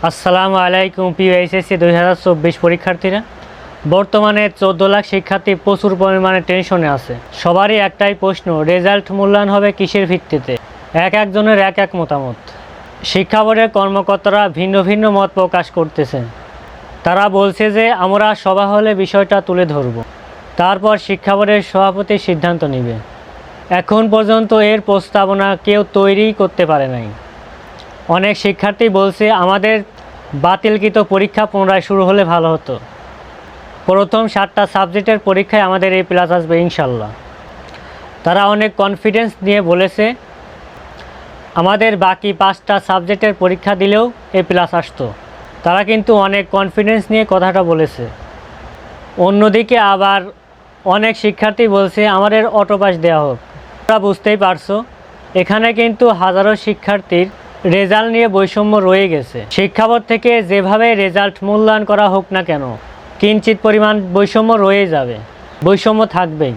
আসসালামু আলাইকুম প্রিয় এইচএসসি 2024 পরীক্ষার্থীরা। বর্তমানে 14 লাখ শিক্ষার্থী প্রচুর পরিমাণে টেনশনে আছে। সবারই একটাই প্রশ্ন, রেজাল্ট মূল্যায়ন হবে কিসের ভিত্তিতে? এক একজনের এক এক মতামত। শিক্ষা বোর্ডের কর্মকর্তারা ভিন্ন ভিন্ন মত প্রকাশ করতেছেন। তারা বলছে যে আমরা সভা হলে বিষয়টা তুলে ধরব, তারপর শিক্ষা বোর্ডের সভাপতি সিদ্ধান্ত নেবে। এখন পর্যন্ত এর প্রস্তাবনা কেউ তৈরি করতে পারে নাই। অনেক শিক্ষার্থী বলছে আমাদের বাতিলকৃত পরীক্ষা পুনরায় শুরু হলে ভালো হতো। প্রথম 7টা সাবজেক্টের পরীক্ষায় আমাদের A+ আসবে ইনশাল্লাহ। তারা অনেক কনফিডেন্স নিয়ে বলেছে আমাদের বাকি 5টা সাবজেক্টের পরীক্ষা দিলেও A+ আসতো। তারা কিন্তু অনেক কনফিডেন্স নিয়ে কথাটা বলেছে। অন্যদিকে আবার অনেক শিক্ষার্থী বলছে আমাদের অটো পাস দেওয়া হোক। তোমরা বুঝতেই পারছো, এখানে কিন্তু হাজারো শিক্ষার্থীর রেজাল্ট নিয়ে বৈষম্য রয়ে গেছে। শিক্ষা বোর্ড থেকে যেভাবে রেজাল্ট মূল্যায়ন করা হোক না কেন, কিঞ্চিত পরিমাণ বৈষম্য রয়ে যাবে, বৈষম্য থাকবেই।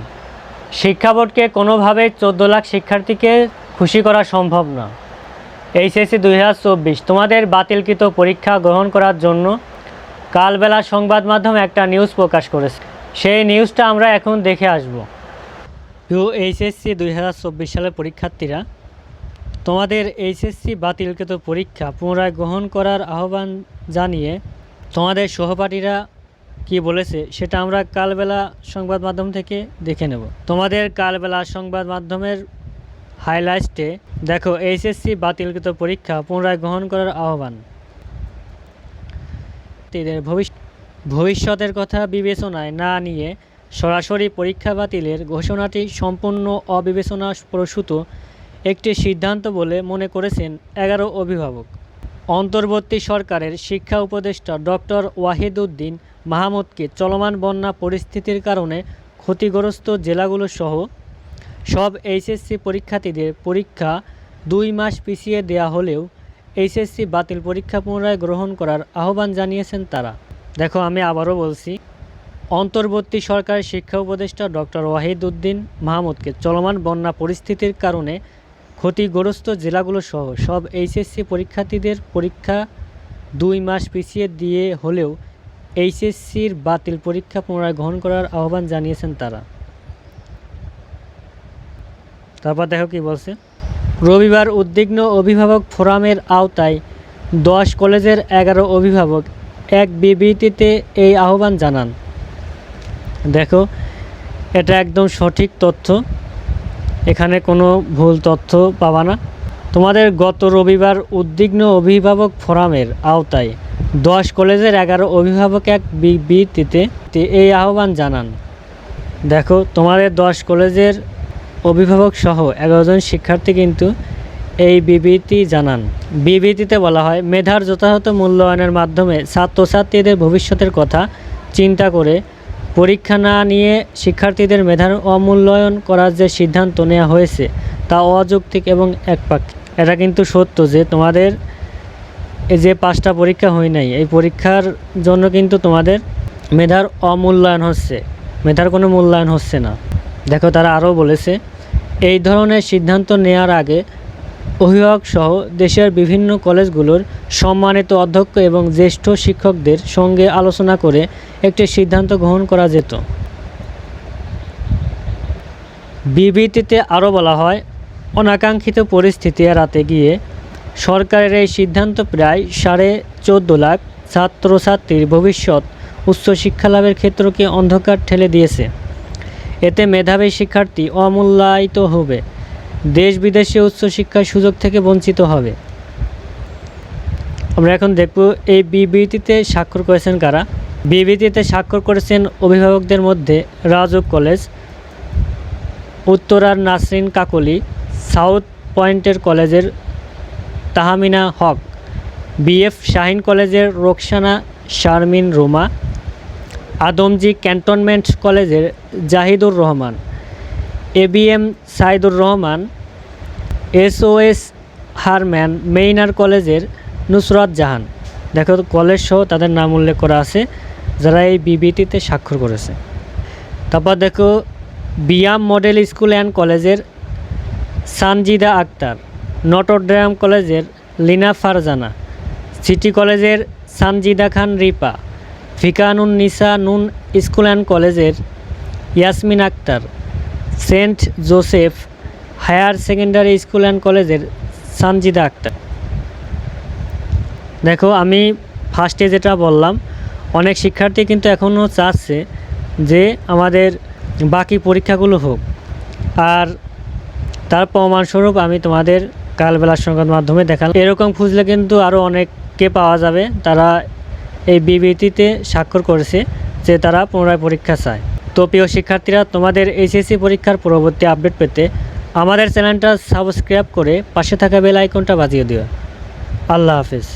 শিক্ষা বোর্ডকে কোনোভাবেই 14 লাখ শিক্ষার্থীকে খুশি করা সম্ভব না। এইচএসসি 2024 তোমাদের বাতিলকৃত পরীক্ষা গ্রহণ করার জন্য কালবেলা সংবাদ মাধ্যম একটা নিউজ প্রকাশ করেছে। সেই নিউজটা আমরা এখন দেখে আসব। এইচএসসি 2024 সালের পরীক্ষার্থীরা, তোমাদের এইচএসসি বাতিলকৃত পরীক্ষা পুনরায় গ্রহণ করার আহ্বান জানিয়ে তোমাদের সহপাঠীরা কি বলেছে সেটা আমরা কালবেলা সংবাদ মাধ্যম থেকে দেখে নেব। তোমাদের কালবেলা সংবাদ মাধ্যমের হাইলাইটে দেখো, এইচএসসি বাতিলকৃত পরীক্ষা পুনরায় গ্রহণ করার আহ্বান। ভবিষ্যতের কথা বিবেচনায় না নিয়ে সরাসরি পরীক্ষা বাতিলের ঘোষণাটি সম্পূর্ণ অবিবেচনাপ্রসূত একটি সিদ্ধান্ত বলে মনে করেছেন 11 অভিভাবক। অন্তর্বর্তী সরকারের শিক্ষা উপদেষ্টা ডক্টর ওয়াহিদউদ্দিন মাহমুদকে চলমান বন্যা পরিস্থিতির কারণে ক্ষতিগ্রস্ত জেলাগুলো সহ সব এইচএসসি পরীক্ষার্থীদের পরীক্ষা 2 মাস পিছিয়ে দেওয়া হলেও এইচএসসি বাতিল পরীক্ষা পুনরায় গ্রহণ করার আহ্বান জানিয়েছেন তারা। দেখো, আমি আবারও বলছি, অন্তর্বর্তী সরকারের শিক্ষা উপদেষ্টা ডক্টর ওয়াহিদউদ্দিন মাহমুদকে চলমান বন্যা পরিস্থিতির কারণে ক্ষতিগ্রস্ত জেলাগুলো সহ সব এইচএসসি পরীক্ষার্থীদের পরীক্ষা 2 মাস পিছিয়ে দিয়ে হলেও এইচএসসির বাতিল পরীক্ষা পুনরায় গ্রহণ করার আহ্বান জানিয়েছেন তারা। তারপর দেখো কি বলছে। রবিবার উদ্বিগ্ন অভিভাবক ফোরামের আওতায় 10 কলেজের 11 অভিভাবক এক বিবৃতিতে এই আহ্বান জানান। দেখো, এটা একদম সঠিক তথ্য, এখানে কোনো ভুল তথ্য পাবা না। তোমাদের গত রবিবার উদ্বিগ্ন অভিভাবক ফোরামের আওতায় 10 কলেজের 11 অভিভাবক এক বিবৃতিতে এই আহ্বান জানান। দেখো, তোমাদের 10 কলেজের অভিভাবক সহ 11 জন শিক্ষার্থী কিন্তু এই বিবৃতি জানান। বিবৃতিতে বলা হয়, মেধার যথাযথ মূল্যায়নের মাধ্যমে ছাত্রছাত্রীদের ভবিষ্যতের কথা চিন্তা করে পরীক্ষা না নিয়ে শিক্ষার্থীদের মেধার অমূল্যায়ন করার যে সিদ্ধান্ত নেওয়া হয়েছে তা অযৌক্তিক এবং একপাক্ষিক। এটা কিন্তু সত্য যে তোমাদের এই যে 5টা পরীক্ষা হয় নাই, এই পরীক্ষার জন্য কিন্তু তোমাদের মেধার অমূল্যায়ন হচ্ছে, মেধার কোনো মূল্যায়ন হচ্ছে না। দেখো, তারা আরও বলেছে, এই ধরনের সিদ্ধান্ত নেওয়ার আগে অভিভাবক সহ দেশের বিভিন্ন কলেজগুলোর সম্মানিত অধ্যক্ষ এবং জ্যেষ্ঠ শিক্ষকদের সঙ্গে আলোচনা করে একটি সিদ্ধান্ত গ্রহণ করা যেত। বিবৃতিতে আরও বলা হয়, অনাকাঙ্ক্ষিত পরিস্থিতি এড়াতে গিয়ে সরকারের এই সিদ্ধান্ত প্রায় 14.5 লাখ ছাত্রছাত্রীর ভবিষ্যৎ উচ্চশিক্ষা লাভের ক্ষেত্রকে অন্ধকার ঠেলে দিয়েছে। এতে মেধাবী শিক্ষার্থী অমূল্যায়িত হবে, দেশ বিদেশে উচ্চশিক্ষার সুযোগ থেকে বঞ্চিত হবে। আমরা এখন দেখব এই বিবৃতিতে স্বাক্ষর করেছেন কারা। বিবৃতিতে স্বাক্ষর করেছেন অভিভাবকদের মধ্যে রাজউক কলেজ, উত্তরার নাসরিন কাকলি, সাউথ পয়েন্টের কলেজের তাহমিনা হক, BF শাহীন কলেজের রোকসানা শারমিন রুমা, আদমজী ক্যান্টনমেন্ট কলেজের জাহিদুর রহমান, ABM সাইদুর রহমান, SOS হারম্যান মেইনার কলেজের নুসরাত জাহান। দেখো, কলেজ সহ তাদের নাম উল্লেখ করা আছে যারা এই বিবৃতিতে স্বাক্ষর করেছে। তারপর দেখো, বিয়াম মডেল স্কুল অ্যান্ড কলেজের সানজিদা আক্তার, নটরডেম কলেজের লিনা ফারজানা, সিটি কলেজের সানজিদা খান রিপা, ফিকানুন নিসা নুন স্কুল অ্যান্ড কলেজের Yasmin Akter, Saint Joseph Higher Secondary School and কলেজের সানজিদা আক্তার। দেখো, আমি ফার্স্টে যেটা বললাম, অনেক শিক্ষার্থী কিন্তু এখনও চাচ্ছে যে আমাদের বাকি পরীক্ষাগুলো হোক, আর তার প্রমাণস্বরূপ আমি তোমাদের কালবেলার সংবাদ মাধ্যমে দেখালাম। এরকম খুঁজলে কিন্তু আরও অনেককে পাওয়া যাবে, তারা এই বিবৃতিতে স্বাক্ষর করেছে যে তারা পুনরায় পরীক্ষা চায়। তো প্রিয় শিক্ষার্থীরা, তোমাদের এইচএসসি পরীক্ষার পরবর্তী আপডেট পেতে আমাদের চ্যানেলটা সাবস্ক্রাইব করে পাশে থাকা বেল আইকনটা বাজিয়ে দিও। আল্লাহ হাফেজ।